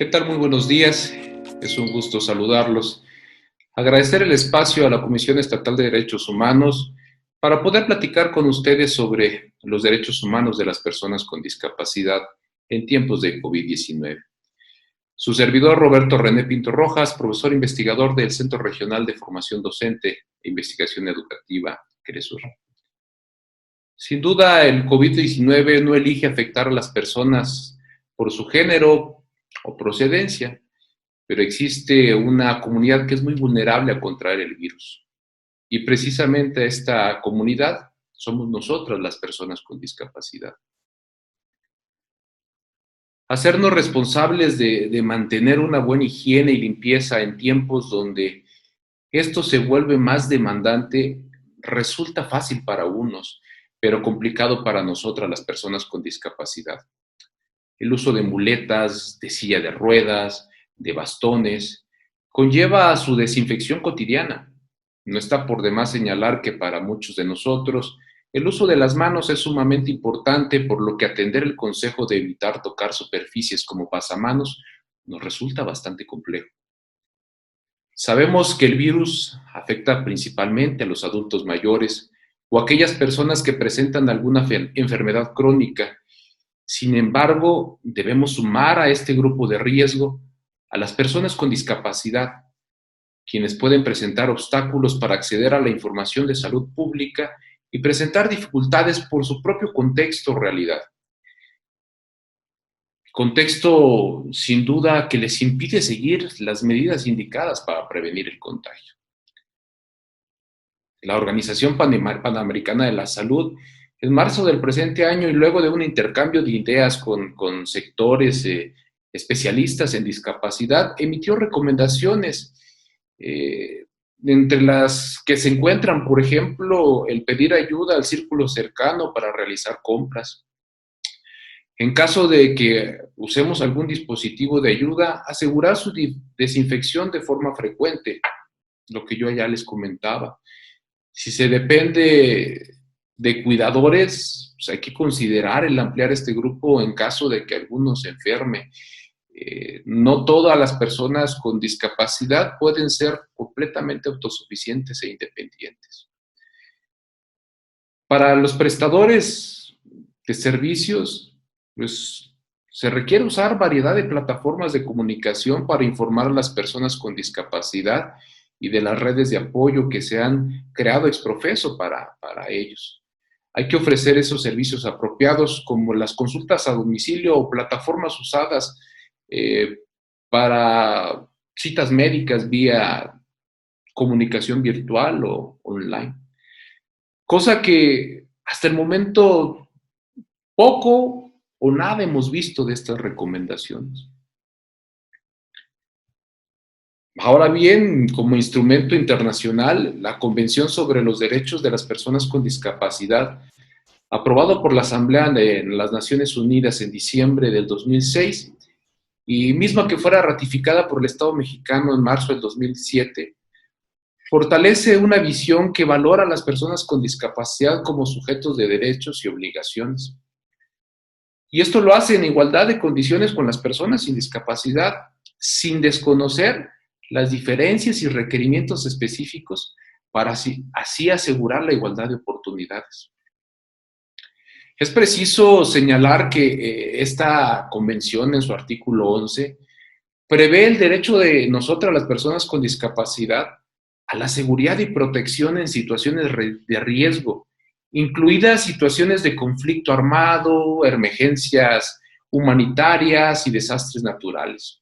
¿Qué tal? Muy buenos días. Es un gusto saludarlos. Agradecer el espacio a la Comisión Estatal de Derechos Humanos para poder platicar con ustedes sobre los derechos humanos de las personas con discapacidad en tiempos de COVID-19. Su servidor Roberto René Pinto Rojas, profesor investigador del Centro Regional de Formación Docente e Investigación Educativa, CRESUR. Sin duda, el COVID-19 no elige afectar a las personas por su género o procedencia, pero existe una comunidad que es muy vulnerable a contraer el virus. Y precisamente esta comunidad somos nosotras, las personas con discapacidad. Hacernos responsables de mantener una buena higiene y limpieza en tiempos donde esto se vuelve más demandante resulta fácil para unos, pero complicado para nosotras, las personas con discapacidad. El uso de muletas, de silla de ruedas, de bastones, conlleva a su desinfección cotidiana. No está por demás señalar que para muchos de nosotros el uso de las manos es sumamente importante, por lo que atender el consejo de evitar tocar superficies como pasamanos nos resulta bastante complejo. Sabemos que el virus afecta principalmente a los adultos mayores o a aquellas personas que presentan alguna enfermedad crónica. Sin embargo, debemos sumar a este grupo de riesgo a las personas con discapacidad, quienes pueden presentar obstáculos para acceder a la información de salud pública y presentar dificultades por su propio contexto o realidad. Contexto, sin duda, que les impide seguir las medidas indicadas para prevenir el contagio. La Organización Panamericana de la Salud, en marzo del presente año, y luego de un intercambio de ideas con sectores especialistas en discapacidad, emitió recomendaciones, entre las que se encuentran, por ejemplo, el pedir ayuda al círculo cercano para realizar compras. En caso de que usemos algún dispositivo de ayuda, asegurar su desinfección de forma frecuente, lo que yo ya les comentaba. Si se depende de cuidadores, pues hay que considerar el ampliar este grupo en caso de que alguno se enferme. No todas las personas con discapacidad pueden ser completamente autosuficientes e independientes. Para los prestadores de servicios, pues se requiere usar variedad de plataformas de comunicación para informar a las personas con discapacidad y de las redes de apoyo que se han creado ex profeso para ellos. Hay que ofrecer esos servicios apropiados, como las consultas a domicilio o plataformas usadas para citas médicas vía comunicación virtual o online. Cosa que hasta el momento poco o nada hemos visto de estas recomendaciones. Ahora bien, como instrumento internacional, la Convención sobre los Derechos de las Personas con Discapacidad, aprobado por la Asamblea de las Naciones Unidas en diciembre del 2006, y misma que fuera ratificada por el Estado mexicano en marzo del 2007, fortalece una visión que valora a las personas con discapacidad como sujetos de derechos y obligaciones. Y esto lo hace en igualdad de condiciones con las personas sin discapacidad, sin desconocer las diferencias y requerimientos específicos para así asegurar la igualdad de oportunidades. Es preciso señalar que esta convención, en su artículo 11, prevé el derecho de nosotras, las personas con discapacidad, a la seguridad y protección en situaciones de riesgo, incluidas situaciones de conflicto armado, emergencias humanitarias y desastres naturales.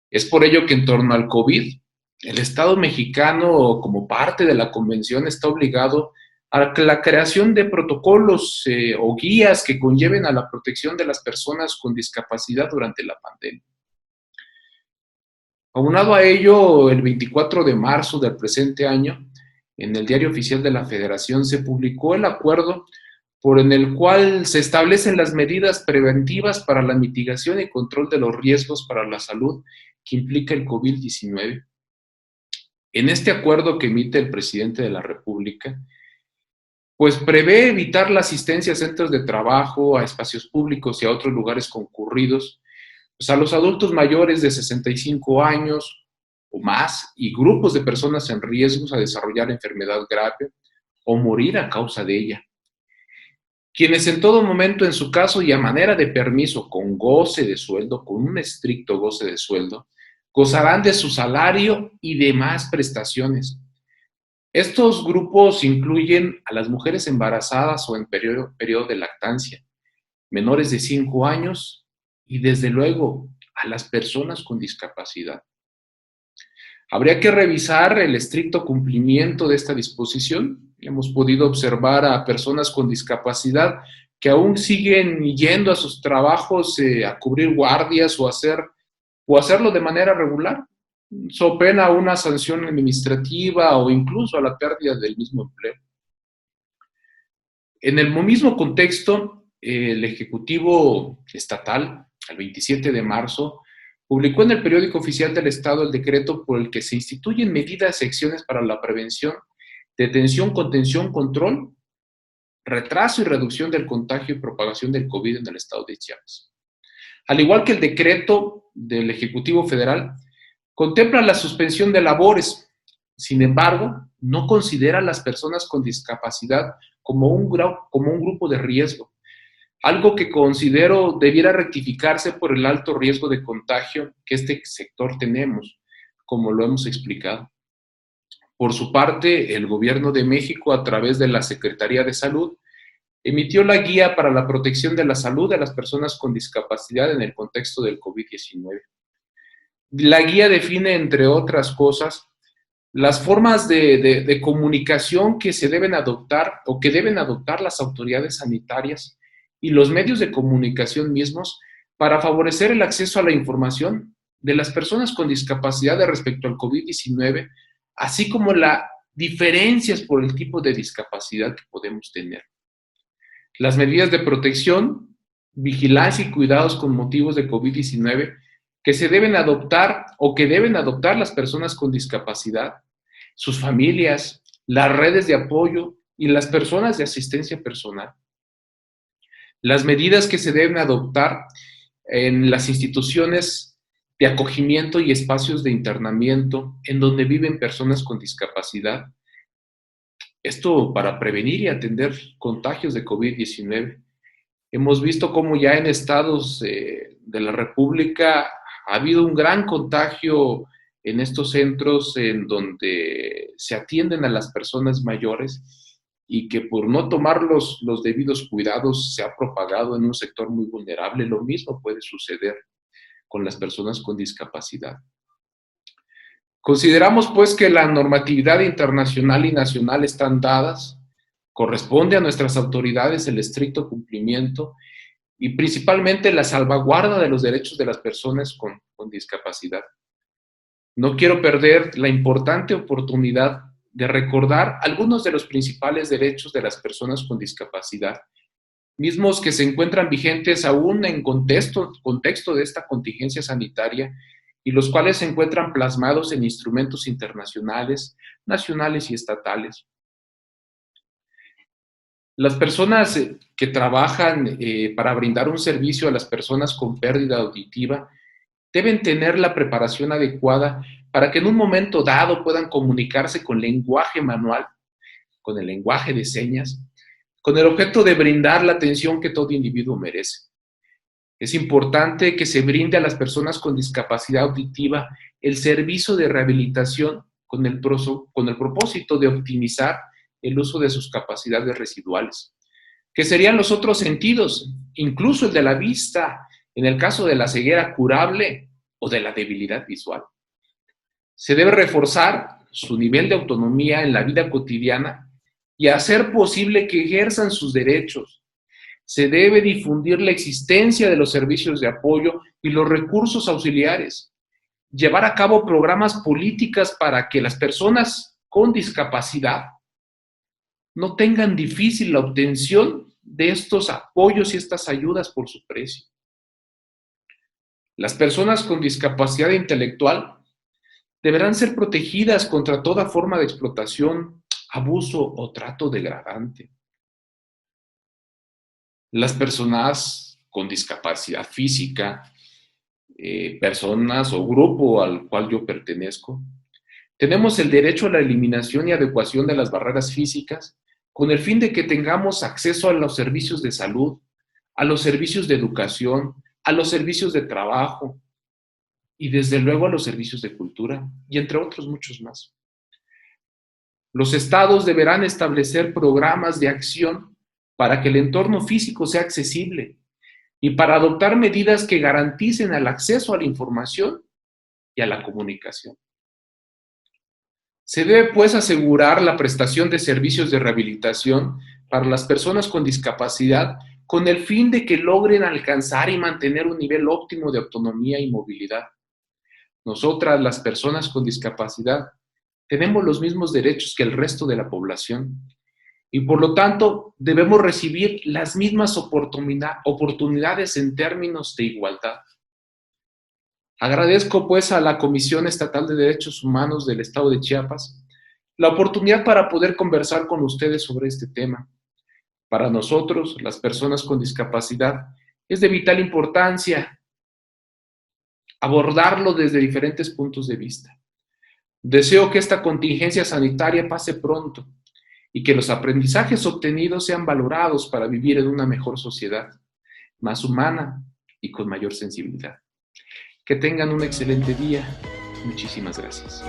Es por ello que en torno al COVID, el Estado mexicano, como parte de la convención, está obligado a la creación de protocolos o guías que conlleven a la protección de las personas con discapacidad durante la pandemia. Aunado a ello, el 24 de marzo del presente año, en el Diario Oficial de la Federación se publicó el acuerdo por el cual se establecen las medidas preventivas para la mitigación y control de los riesgos para la salud que implica el COVID-19. En este acuerdo que emite el presidente de la República, pues prevé evitar la asistencia a centros de trabajo, a espacios públicos y a otros lugares concurridos, Pues a los adultos mayores de 65 años o más y grupos de personas en riesgo a desarrollar enfermedad grave o morir a causa de ella, quienes en todo momento, en su caso y a manera de permiso con goce de sueldo, con un estricto goce de sueldo, gozarán de su salario y demás prestaciones. Estos grupos incluyen a las mujeres embarazadas o en periodo de lactancia, menores de 5 años y desde luego a las personas con discapacidad. Habría que revisar el estricto cumplimiento de esta disposición. Hemos podido observar a personas con discapacidad que aún siguen yendo a sus trabajos a cubrir guardias o hacerlo de manera regular, so pena una sanción administrativa o incluso a la pérdida del mismo empleo. En el mismo contexto, el Ejecutivo Estatal, el 27 de marzo, publicó en el Periódico Oficial del Estado el decreto por el que se instituyen medidas y acciones para la prevención, detención, contención, control, retraso y reducción del contagio y propagación del COVID en el estado de Chiapas. Al igual que el decreto del Ejecutivo Federal, contempla la suspensión de labores. Sin embargo, no considera a las personas con discapacidad como un grupo de riesgo, algo que considero debiera rectificarse por el alto riesgo de contagio que este sector tenemos, como lo hemos explicado. Por su parte, el Gobierno de México, a través de la Secretaría de Salud, emitió la Guía para la Protección de la Salud de las Personas con Discapacidad en el contexto del COVID-19. La guía define, entre otras cosas, las formas de comunicación que se deben adoptar o que deben adoptar las autoridades sanitarias y los medios de comunicación mismos para favorecer el acceso a la información de las personas con discapacidad respecto al COVID-19, así como las diferencias por el tipo de discapacidad que podemos tener. Las medidas de protección, vigilancia y cuidados con motivos de COVID-19 que se deben adoptar o que deben adoptar las personas con discapacidad, sus familias, las redes de apoyo y las personas de asistencia personal. Las medidas que se deben adoptar en las instituciones de acogimiento y espacios de internamiento en donde viven personas con discapacidad. Esto para prevenir y atender contagios de COVID-19. Hemos visto cómo ya en estados de la República ha habido un gran contagio en estos centros en donde se atienden a las personas mayores y que por no tomar los debidos cuidados se ha propagado en un sector muy vulnerable. Lo mismo puede suceder con las personas con discapacidad. Consideramos pues que la normatividad internacional y nacional están dadas, corresponde a nuestras autoridades el estricto cumplimiento y principalmente la salvaguarda de los derechos de las personas con discapacidad. No quiero perder la importante oportunidad de recordar algunos de los principales derechos de las personas con discapacidad, mismos que se encuentran vigentes aún en contexto de esta contingencia sanitaria y los cuales se encuentran plasmados en instrumentos internacionales, nacionales y estatales. Las personas que trabajan para brindar un servicio a las personas con pérdida auditiva deben tener la preparación adecuada para que en un momento dado puedan comunicarse con lenguaje manual, con el lenguaje de señas, con el objeto de brindar la atención que todo individuo merece. Es importante que se brinde a las personas con discapacidad auditiva el servicio de rehabilitación con el propósito de optimizar el uso de sus capacidades residuales, que serían los otros sentidos, incluso el de la vista, en el caso de la ceguera curable o de la debilidad visual. Se debe reforzar su nivel de autonomía en la vida cotidiana y hacer posible que ejerzan sus derechos. Se debe difundir la existencia de los servicios de apoyo y los recursos auxiliares. Llevar a cabo programas políticas para que las personas con discapacidad no tengan difícil la obtención de estos apoyos y estas ayudas por su precio. Las personas con discapacidad intelectual deberán ser protegidas contra toda forma de explotación, abuso o trato degradante. Las personas con discapacidad física personas o grupo al cual yo pertenezco. Tenemos el derecho a la eliminación y adecuación de las barreras físicas con el fin de que tengamos acceso a los servicios de salud, a los servicios de educación, a los servicios de trabajo y desde luego a los servicios de cultura y entre otros muchos más. Los estados deberán establecer programas de acción para que el entorno físico sea accesible y para adoptar medidas que garanticen el acceso a la información y a la comunicación. Se debe, pues, asegurar la prestación de servicios de rehabilitación para las personas con discapacidad con el fin de que logren alcanzar y mantener un nivel óptimo de autonomía y movilidad. Nosotras, las personas con discapacidad, tenemos los mismos derechos que el resto de la población y por lo tanto debemos recibir las mismas oportunidades en términos de igualdad. Agradezco pues a la Comisión Estatal de Derechos Humanos del Estado de Chiapas la oportunidad para poder conversar con ustedes sobre este tema. Para nosotros, las personas con discapacidad, es de vital importancia abordarlo desde diferentes puntos de vista. Deseo que esta contingencia sanitaria pase pronto y que los aprendizajes obtenidos sean valorados para vivir en una mejor sociedad, más humana y con mayor sensibilidad. Que tengan un excelente día. Muchísimas gracias.